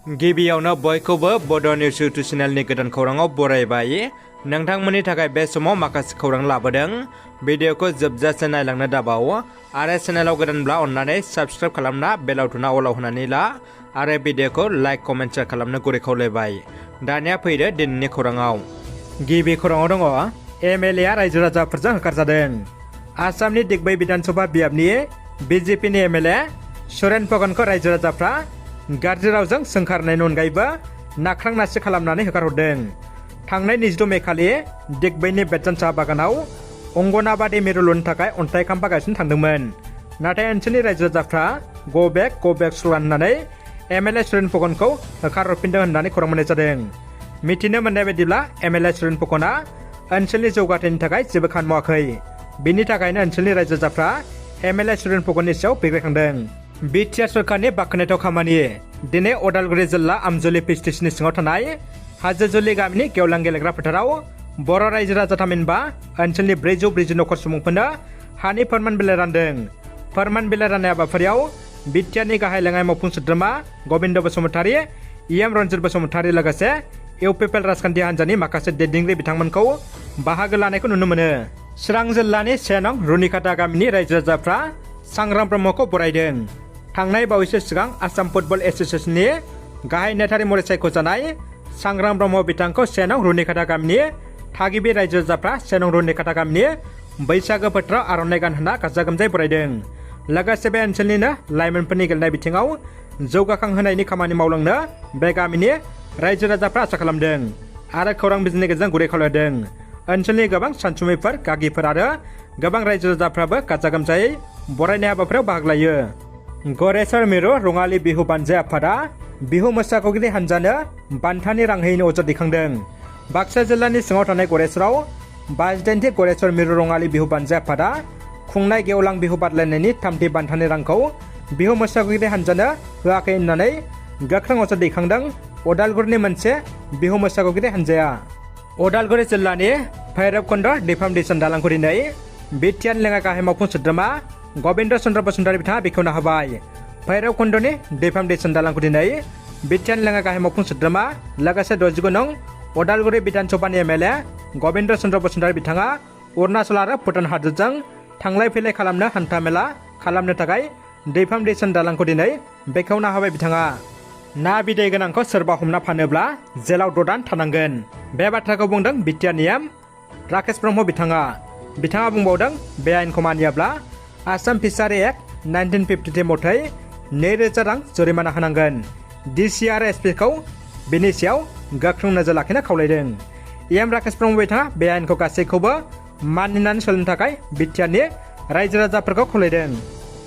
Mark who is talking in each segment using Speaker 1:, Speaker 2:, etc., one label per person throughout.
Speaker 1: गिबियावनो बयखौबो बड' निउस इउटुब चेनेलनि गोदान खौराङाव बरायबाय। नोंथांमोननि थाखाय बे समाव माखासे खौरां लाबोदों। भिडिअखौ जोबजासे नायलांनो दाबाव आरो चेनेलाव गोदानब्ला अन्नानै साबस्क्राइब खालामना बेल आइकनआ अलाव होनानै ला आरो भिडिअखौ लाइक कमेन्ट शेयार खालामनो गुरै खावलायबाय। दानिया फैदो दिनैनि खौराङाव। गिबि खौराङाव दङ एमएलए आ रायजो राजाफोरजों होखारजादों। आसामनि दिग्बै विधानसभा बियाबनि बिजेपिनि एमएलए सुरेन फगनखौ रायजो राजाफ्रा गाज्रि रावजों सोंखारनायनि अनगायैबो नाख्रां नासि खालामनानै होखारहरदों। थांनाय 22 मे खालि दिग्बैनि बेतजान साहा बागानाव अंगनाबादी मिरु लुनो थाखाय अन्थाइ खाम्फा गायसननो थांदोंमोन। नाथाय ओनसोलनि रायजो राजाफ्रा गो बेक स्ल'गान होननानै एमएलए सुरेन फगनखौ होखारहरफिनदों होननानै खौरां मोननाय जादों। मिथिनो मोननाय बायदिब्ला एमएलए सुरेन फगना ओनसोलनि जौगाथायनि थाखाय जेबो खामानि मावाखै। बिनि थाखायनो ओनसोलनि रायजो राजाफ्रा एमएलए सुरेन फगननि सायाव बिग्रायखांदों। बिटिआर सरकारनि बाख्नायथाव खामानि। दिनै अदालगुरि जिल्ला आमजुलि पि स्टेशननि सिङाव थानाय हाजोजुलि गामिनि गेवलां गेलेग्रा फोथाराव बर' रायजो राजा थामहिनबा ओनसोलनि 440 नखर सुबुंफोरनो हानि फोरमान बिलाइ रानदों। फोरमान बिलाइ राननाय हाबाफारियाव बिटिआरनि गाहाय लेङाइ मावफुं सोद्रोमा गबिन्द बसुमतारी, इएम रन्जित बसुमतारी लोगोसे इउपिपिएल राजखान्थि हान्जानि माखासे दैदेनगिरि बिथांमोनखौ बाहागो लानायखौ नुनो मोनो। चिरां जिल्लानि 1 नं रुनिकाटा गामिनि रायजो राजाफ्रा सांग्रां ब्रह्मखौ बरायदों। थांनाय बावैसो सिगां आसाम फुटबल एस'सिएशननि गाहाय नेतारि महरै सायख'जानाय सांग्रां ब्रह्म बिथांखौ 1 नं रुनिकाटा गामिनि थागिबि रायजो राजाफ्रा 1 नं रुनिकाटा गामिनि बैसागो बोथोराव आर'नाइ गान होना गाजा गोमजायै बरायदों। लोगोसे बे ओनसोलनिनो लाइमोनफोरनि गेलेनाय बिथिङाव जौगाखांहोनायनि खामानि मावलांनो बे गामिनि रायजो राजाफ्रा आसा खालामदों आरो खौरां बिजोंनि गेजेरजों गुरै खावलायदों। ओनसोलनि गोबां सानसुमैफोर, गागिफोर आरो गोबां रायजो राजाफ्राबो गाजा गोमजायै बरायनाय हाबाफारियाव बाहागो लायो। गरेस्वर मिरु रङालि बिहु बानजाय आफादा बिहु मोसाखावरि हानजानो बान्थानि रां होयैनि अजद दैखांदों। बाक्सा जिल्लानि सिङाव थानाय गरेस्वराव 58थि गरेस्वर मिरु रङालि बिहु बानजाय आफादा खुंनाय गेवलां बिहु बादायलायनायनि 3थि बान्थानि रांखौ बिहु मोसाखावरि हानजानो होआखै होननानै गोख्रों अजद दैखांदों अदालगुरिनि मोनसे बिहु मोसाखावरि हानजाया। अदालगुरि जिल्लानि भैरबकुन्द दै फाउन्डेसन दालांखौ दिनै बिटिआर लेङाइ गाहाय मावफुं सोद्रोमा गबिन्द चन्द्र बसुमतारी बिथाङा बेखेवना होबाय। भैरबकुन्दनि दै फाउन्डेसन दालांखौ दिनै बिटिआर लेङाइ गाहाय मावफुं सोद्रोमा लोगोसे 69 नं अदालगुरि विधानसभानि एमएलए गबिन्द चन्द्र बसुमतारी बिथाङा अरुणाचल आरो भुटान हादोरजों थांलाय फैलाय खालामनो हान्था मेला खालामनो थाखाय दै फाउन्डेसन दालांखौ दिनै बेखेवना होबाय बिथाङा। ना बिदै गोनांखौ सोरबा हमना फानोब्ला जेलाव 6 दान थानांगोन। बे बाथ्राखौ बुंदों बिटिआरनि एम राकेश ब्रह्म बिथाङा बुंबावदों बे आयेनखौ मानियाब्ला आसाम फिसारि एक्ट 1953 मथै 2000 रां जुरिमाना होनांगोन। डिसि आरो एसपिखौ बेनि सायाव गोख्रों नोजोर लाखिनो खावलायदों। एम राकेश ब्रह्म बिथाङा बे आयेनखौ गासैखौबो मानिनानै सोलिनो थाखाय बिटिआरनि रायजो राजाफोरखौ खावलायदों।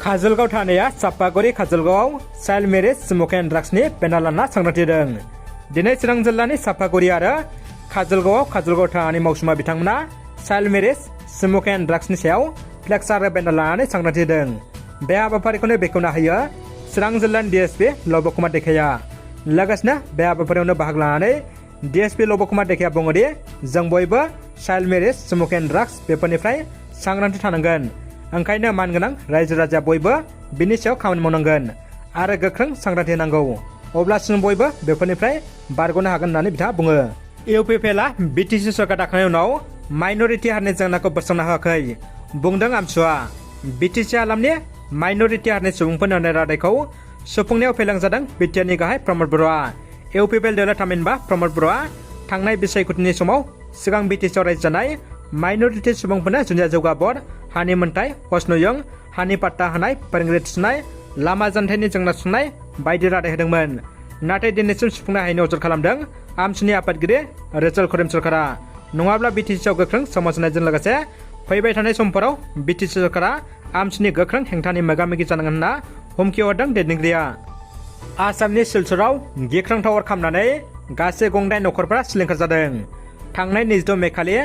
Speaker 1: काजलगाव थानाया चापागुरि काजलगावआव चाइल्ड मेरिज स्मक एन्ड ड्राग्सनि बेनार लाना सांग्रांथि होदों। दिनै चिरां जिल्लानि चापागुरि आरो काजलगाव थानानि मावसुमा बिथांमोना चाइल्ड मेरिज स्मक एन्ड ड्राग्सनि सायाव फ्लेक्स आरो बेनार लानानै सांग्रांथि होदों। बे हाबाफारिखौनो बेखेवना होयो चिरां जिल्लानि डिएसपि लब कुमार देखाया। लोगोसेनो बे हाबाफारियावनो बाहागो लानानै डिएसपि लब कुमार देखाया बुङोदि जों बयबो चाइल्ड मेरिज स्मक एन्ड ड्राग्स बेफोरनिफ्राय सांग्रांथि थानांगोन। ओंखायनो मानगोनां रायजो राजाया बयबो बिनि सायाव खामानि मावनांगोन आरो गोख्रों सांग्रांथि होनांगौ। अब्लासो जों बयबो बेफोरनिफ्राय बारग'नो हागोन होननानै बिथाङा बुङो। इउपिपिएलआ बिटिसि सरकार दाखांनायनि उनाव माइनरिटि हारिनि जेंनाखौ बोस्रांना होआखै बुंदों आमसुआ। बिटिसि हालामनि माइनरिटि हारिनि सुबुंफोरनि अननाय रादायखौ सुफुंनायाव फेलें जादों बिटिआरनि गाहाय प्रमद बर'आ। इउपिपिएल दल थामहिनबा प्रमद बर'आ थांनाय बिसायख'थिनि समाव सिगां बिटिसिआव रायजो जानाय माइनरिटि सुबुंफोरनो जुनिया जौगा बर्ड, हानि मोनथाय, पस्नयं, हानि पाट्टा होनाय, फोरोंगिरि थिसननाय, लामा जानथायनि जेंना सुस्रांनाय बायदि रादाय होदोंमोन। नाथाय दिनैसिम सुफुंनो हायैनि अजद खालामदों आमसुनि आफादगिरि रचल खरिम सरकारा। नङाब्ला बिटिसिआव गोख्रों समाजनायजों लोगोसे फैबाय थानाय समफोराव बिटिसि सरकारा आमसुनि गोख्रों हेंथानि मोगा मोगि जानांगोन होनना हुमखि हरदों दैदेनगिरिया। आसामनि सिलचराव गिख्रंथाव अर खामनानै गासै 6 नखरफोरा सिलिंखार जादों। थांनाय 22 मे खालि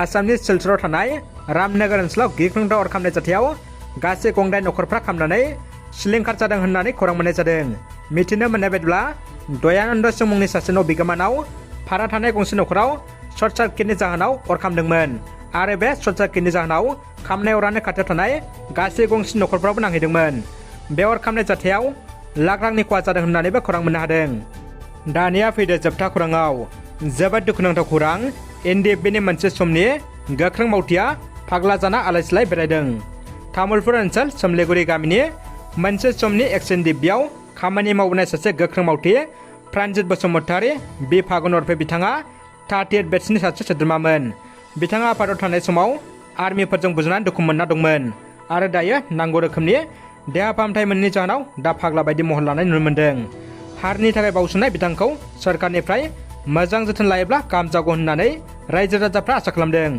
Speaker 1: आसामनि सिलचराव थानाय रामनगर ओनसोलाव गिख्रंथाव अर खामनाय जाथायाव गासै 6 नखरफ्रा खामनानै सिलिंखार जादों होननानै खौरां मोननाय जादों। मिथिनो मोननाय बायदिब्ला दयानन्द सिंह मुंनि सासे न' बिगोमानाव भारा थानाय गंसे नखराव सर्ट सार्किटनि जाहोनाव अर खामदोंमोन आरो बे सर्ट सार्किटनि जाहोनाव खामनाय अरानो खाथियाव थानाय गासै गंसे नखरफ्रावबो नांहैदोंमोन। बे अर खामनाय जाथायाव लाख रांनि खहा जादों होननानैबो खौरां मोननो हादों। दानिया फैदो जोबथा खौराङाव। जोबोद दुखुनांथाव खौरां। एनडिएफबिनि मोनसे समनि गोख्रों मावथिया फाग्ला जाना आलाय-सिलाय बेरायदों। तामुलपुर ओनसोल सोमलेगुरि गामिनि मोनसे समनि एक्सन डिबियाव खामानि मावबोनाय सासे गोख्रों मावथि प्रानजित बसुमतारी बि फागुन अरफे बिथाङा 38 बेटसनि सासे सोद्रोमामोन। बिथाङा आफादाव थानाय समाव आर्मिफोरजों बुजानानै दुखु मोनना दंमोन आरो दायो नांगौ रोखोमनि देहा फाहामथाय मोनैनि जाहोनाव दा फाग्ला बायदि महर लानाय नुनो मोन्दों। हारिनि थाखाय बावसोमनाय बिथांखौ सरकारनिफ्राय मोजां जोथोन लायोब्ला गाहाम जागौ होननानै रायजो राजाफ्रा आसा खालामदों।